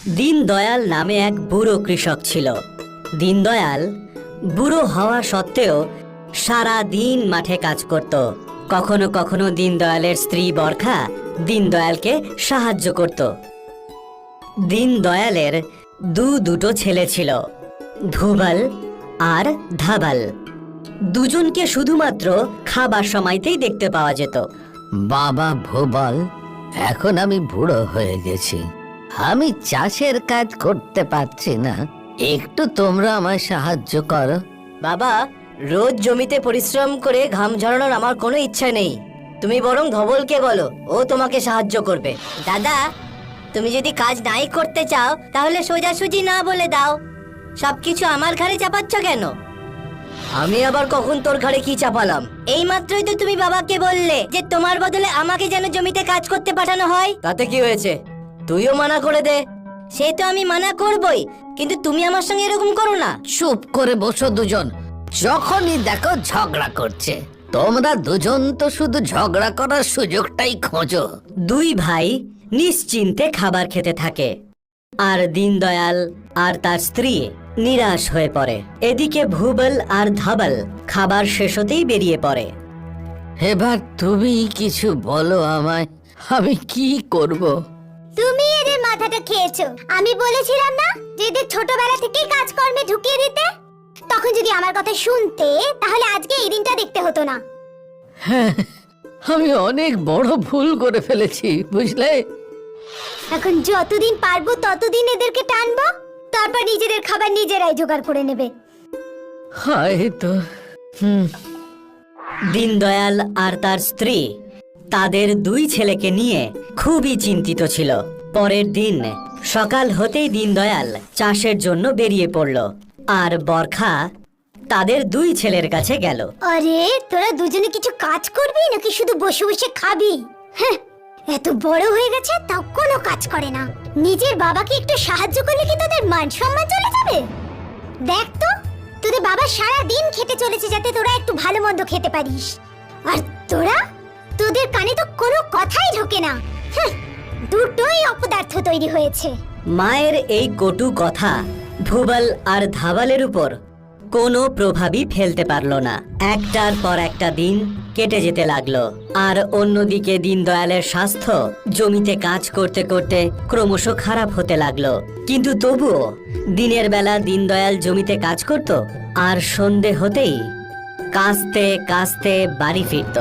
দীনদয়াল নামে এক বুড়ো কৃষক ছিল। দীনদয়াল বুড়ো হওয়া সত্ত্বেও সারা দিন মাঠে কাজ করত। কখনো কখনো দীনদয়ালের স্ত্রী বরখা দীনদয়ালকে সাহায্য করত। দীনদয়ালের দুটো ছেলে ছিল, ভুবল আর ধাবল। দুজনকে শুধুমাত্র খাবার সময়তেই দেখতে পাওয়া যেত। বাবা ভুবল, এখন আমি বুড়ো হয়ে গেছি, আমি চাষের কাজ করতে পারছি না, একটু তোমরা আমায় সাহায্য করো। বাবা, রোজ জমিতে পরিশ্রম করে ঘাম ঝরানোর আমার কোনো ইচ্ছা নেই। তুমি বরং ধবলকে বলো, ও তোমাকে সাহায্য করবে। দাদা, তুমি যদি কাজ নাই করতে চাও তাহলে সোজাসুজি না বলে দাও। সবকিছু আমার ঘাড়ে চাপাচ্ছ কেন? আমি আবার কখন তোর ঘাড়ে কি চাপালাম? এই মাত্রই তো তুমি বাবাকে বললে যে তোমার বদলে আমাকে যেন জমিতে কাজ করতে পাঠানো হয়। তাতে কি হয়েছে? তুইও মানা করে দে। সে তো আমি মানা করবই, কিন্তু তুমি আমার সঙ্গে এরকম করো না। চুপ করে বসো দুজন, যখনই দেখো ঝগড়া করছে। তোমরা দুজন তো শুধু ঝগড়া করার সুযোগটাই খোঁজো। দুই ভাই নিশ্চিন্তে খাবার খেতে থাকে, আর দীনদয়াল আর তার স্ত্রী নিরাশ হয়ে পড়ে। এদিকে ভুবল আর ধাবল খাবার শেষ হতেই বেরিয়ে পড়ে। এবার তুমি কিছু বলো আমায়, আমি কি করব? তুমি এদের মাথাটা খেয়েছো। আমি বলেছিলাম না যে এদের ছোটবেলা থেকেই কাজকর্মে ঢুকিয়ে দিতে? তখন যদি আমার কথা শুনতে, তাহলে আজকে এই দিনটা দেখতে হতো না। হ্যাঁ, আমি অনেক বড় ভুল করে ফেলেছি, বুঝলে? এখন যতদিন পারবো ততদিন এদেরকে টানবো, তারপর নিজেদের খাবার নিজেরাই জোগাড় করে নেবে। হয়তো দীনদয়াল আর তার স্ত্রী তাদের দুই ছেলেকে নিয়ে খুবই চিন্তিত ছিল। পরের দিন সকাল হতেই দীনদয়াল চাষের জন্য বেরিয়ে পড়ল, আর বরখা তাদের দুই ছেলের কাছে গেল। আরে, তোরা দুজনে কিছু কাজ করবি নাকি শুধু বসে বসে খাবি? হ্যাঁ, এত বড় হয়ে গেছে তাও কোনো কাজ করে না। নিজের বাবাকে একটু সাহায্য করলে কি তোদের মান সম্মান চলে যাবে? দেখ তো, তোদের বাবা সারা দিন খেটে চলেছে যাতে তোরা একটু ভালো মন্দ খেতে পারিস, আর তোদের কানে তো কোনো কথাই ঢোকে না। দুটোই অপদার্থ তৈরি হয়েছে। মায়ের এই কটু কথা ভুবল আর ধাবলের উপর কোনো প্রভাবই ফেলতে পারল না। একটার পর একটা দিন কেটে যেতে লাগলো, আর অন্যদিকে দীনদয়ালের স্বাস্থ্য জমিতে কাজ করতে করতে ক্রমশ খারাপ হতে লাগলো। কিন্তু তবুও দিনের বেলা দীনদয়াল জমিতে কাজ করত, আর সন্ধে হতেই কাঁচতে কাঁচতে বাড়ি ফিরত।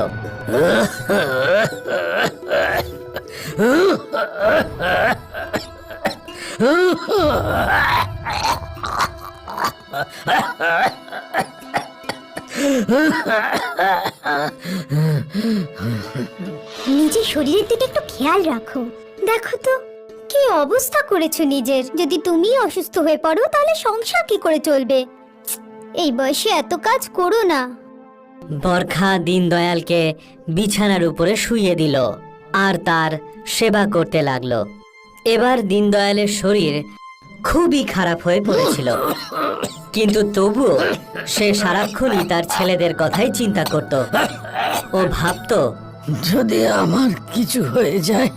নিজের শরীরের দিকে একটু খেয়াল রাখো। দেখো তো কি অবস্থা করেছো নিজের। যদি তুমি অসুস্থ হয়ে পড়ো তাহলে সংসার কি করে চলবে? এই বয়সে এত কাজ করো না। বরখা দীনদয়ালকে বিছানার উপরে শুইয়ে দিল আর তার সেবা করতে লাগলো। এবার দীনদয়ালের শরীর খুবই খারাপ হয়ে পড়েছিল, কিন্তু তবুও সে সারাক্ষণই তার ছেলেদের কথাই চিন্তা করত। ও ভাবতো, যদি আমার কিছু হয়ে যায়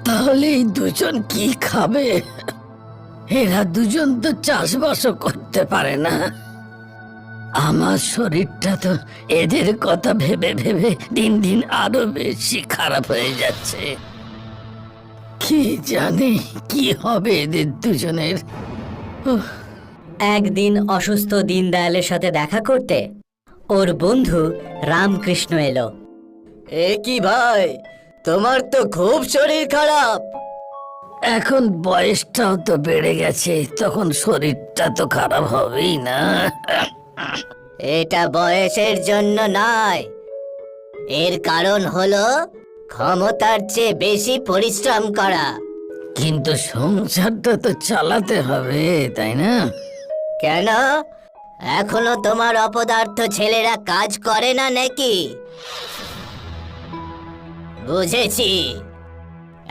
তাহলে এই দুজন কি খাবে? এরা দুজন তো চাষবাসও করতে পারে না। আমার শরীরটা তো এদের কথা ভেবে ভেবে দিন দিন আরো বেশি খারাপ হয়ে যাচ্ছে। কি জানি কি হবে এদের দুজনের। একদিন অসুস্থ দীনদয়ালের সাথে দেখা করতে ওর বন্ধু রামকৃষ্ণ এলো। এ কি ভাই, তোমার তো খুব শরীর খারাপ। এখন বয়সটাও তো বেড়ে গেছে, তখন শরীরটা তো খারাপ হবেই না। এটা বয়সের জন্য নয়, এর কারণ হলো ক্ষমতার চেয়ে বেশি পরিশ্রম করা। কিন্তু সংসারটা তো চালাতে হবে, তাই না? কেন, এখনো তোমার অপদার্থ ছেলেরা কাজ করে না নাকি? বুঝেছি,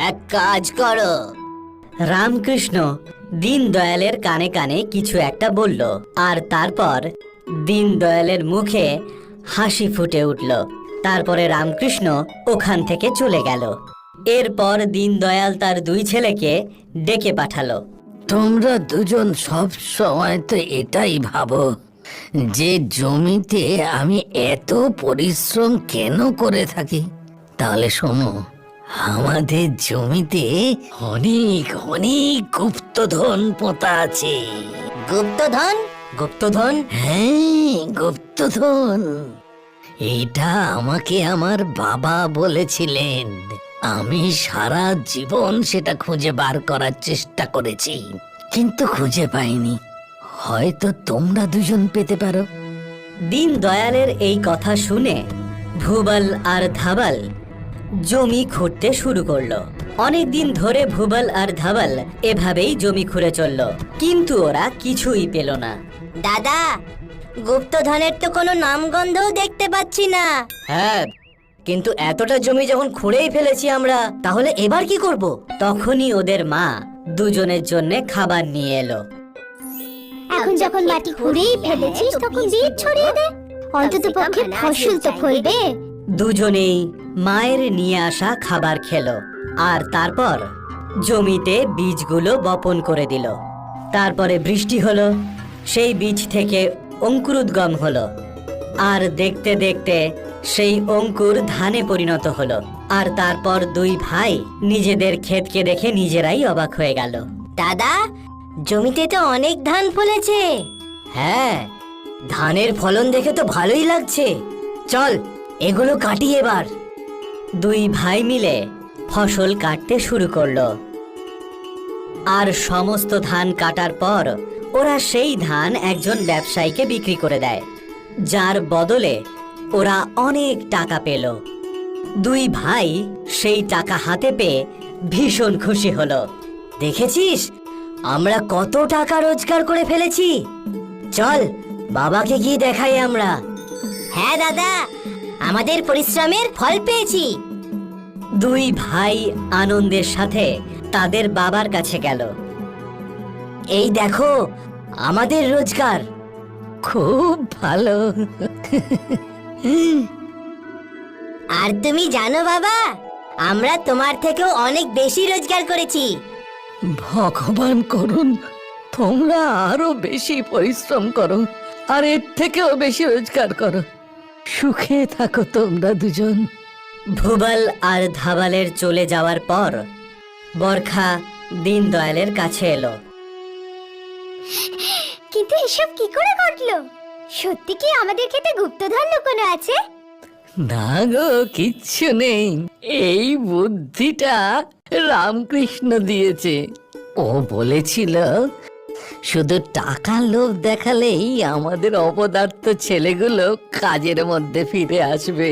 এক কাজ করো। রামকৃষ্ণ দীনদয়ালের কানে কানে কিছু একটা বলল, আর তারপর দীনদয়ালের মুখে হাসি ফুটে উঠল। তারপরে রামকৃষ্ণ ওখান থেকে চলে গেল। এরপর দীনদয়াল তার দুই ছেলেকে ডেকে পাঠালো। তোমরা দুজন সব সময় তো এটাই ভাবো যে জমিতে আমি এত পরিশ্রম কেন করে থাকি। তাহলে শোনো, আমাদের জমিতে অনেক অনেক গুপ্তধন পোঁতা আছে। গুপ্তধন? গুপ্তধন? হ্যাঁ, গুপ্তধন। এটা আমাকে আমার বাবা বলেছিলেন। আমি সারা জীবন সেটা খুঁজে বার করার চেষ্টা করেছি, কিন্তু খুঁজে পাইনি। হয়তো তোমরা দুজন পেতে পারো। দীনদয়ালের এই কথা শুনে ভুবল আর ধাবল জমি খুঁড়তে শুরু করলো। অনেকদিন ধরে ভুবল আর ধাবল এভাবেই জমি খুঁড়ে চলল, কিন্তু ওরা কিছুই পেল না। দাদা, গুপ্তধনের তো কোনো নামগন্ধও দেখতে পাচ্ছি না। হ্যাঁ, কিন্তু এতটা জমি যখন খুঁড়েই ফেলেছি আমরা, তাহলে এবার কি করব? তখনই ওদের মা দুজনের জন্য খাবার নিয়ে এলো। এখন যখন মাটি খুঁড়েই ফেলেছিস তখন বীজ ছড়িয়ে দে, অন্তত পক্ষে ফসল তো ফলবে। দুজনেই মায়ের নিয়ে আসা খাবার খেলো আর তারপর জমিতে বীজগুলো বপন করে দিল। তারপরে বৃষ্টি হলো, সেই বীজ থেকে অঙ্কুরোদ্গম হলো, আর দেখতে দেখতে সেই অঙ্কুর ধানে পরিণত হলো। আর তারপর দুই ভাই নিজেদের ক্ষেতকে দেখে নিজেরাই অবাক হয়ে গেল। দাদা, জমিতে তো অনেক ধান ফলেছে। হ্যাঁ, ধানের ফলন দেখে তো ভালোই লাগছে। চল, এগুলো কাটি এবার। দুই ভাই মিলে ফসল কাটতে শুরু করলো। আর সমস্ত ধান কাটার পর ওরা সেই ধান একজন ব্যবসায়ীকে বিক্রি করে দেয়, যার বদলে ওরা অনেক টাকা পেল। দুই ভাই সেই টাকা হাতে পেয়ে ভীষণ খুশি হলো। দেখেছিস আমরা কত টাকা রোজগার করে ফেলেছি? চল, বাবাকে গিয়ে দেখাই আমরা। হ্যাঁ দাদা, আমাদের পরিশ্রমের ফল পেয়েছি। দুই ভাই আনন্দের সাথে তাদের বাবার কাছে গেল। এই দেখো আমাদের রোজগার। খুব ভালো। আর তুমি জানো বাবা, আমরা তোমার থেকেও অনেক বেশি রোজগার করেছি। ভগবান করুন তোমরা আরো বেশি পরিশ্রম করো আর এর থেকেও বেশি রোজগার করো। সুখে থাকো তোমরা দুজন। ভুবল আর ধাবালের চলে যাওয়ার পর বরখা দীনদয়ালের কাছে এলো। কিন্তু এসব কি করে ঘটলো? সত্যি কি আমাদের ক্ষেতে গুপ্তধন লুকোনো আছে? না গো, কিচ্ছু নেই। এই বুদ্ধিটা রামকৃষ্ণ দিয়েছে। ও বলেছিল শুধু টাকা লোভ দেখালেই আমাদের অপদার্থ ছেলেগুলো কাজের মধ্যে ফিরে আসবে।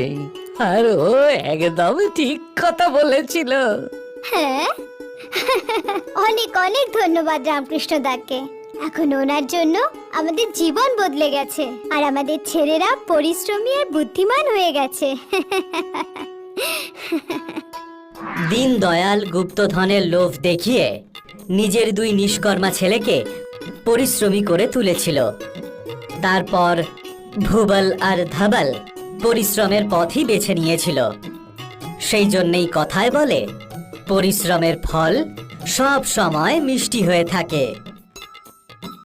আর ও একদম ঠিক কথা বলেছিল। হ্যাঁ, অনেক অনেক ধন্যবাদ রামকৃষ্ণ দাকে। এখন ওনার জন্য আমাদের জীবন বদলে গেছে আর আমাদের ছেলেরা পরিশ্রমী আর বুদ্ধিমান হয়ে গেছে। দীনদয়াল গুপ্তধনের লোভ দেখিয়ে নিজের দুই নিষ্কর্মা ছেলেকে পরিশ্রমী করে তুলেছিল। তারপর ভুবল আর ধাবল পরিশ্রমের পথই বেছে নিয়েছিল। সেই জন্যই কথায় বলে, পরিশ্রমের ফল সব সময় মিষ্টি হয়ে থাকে।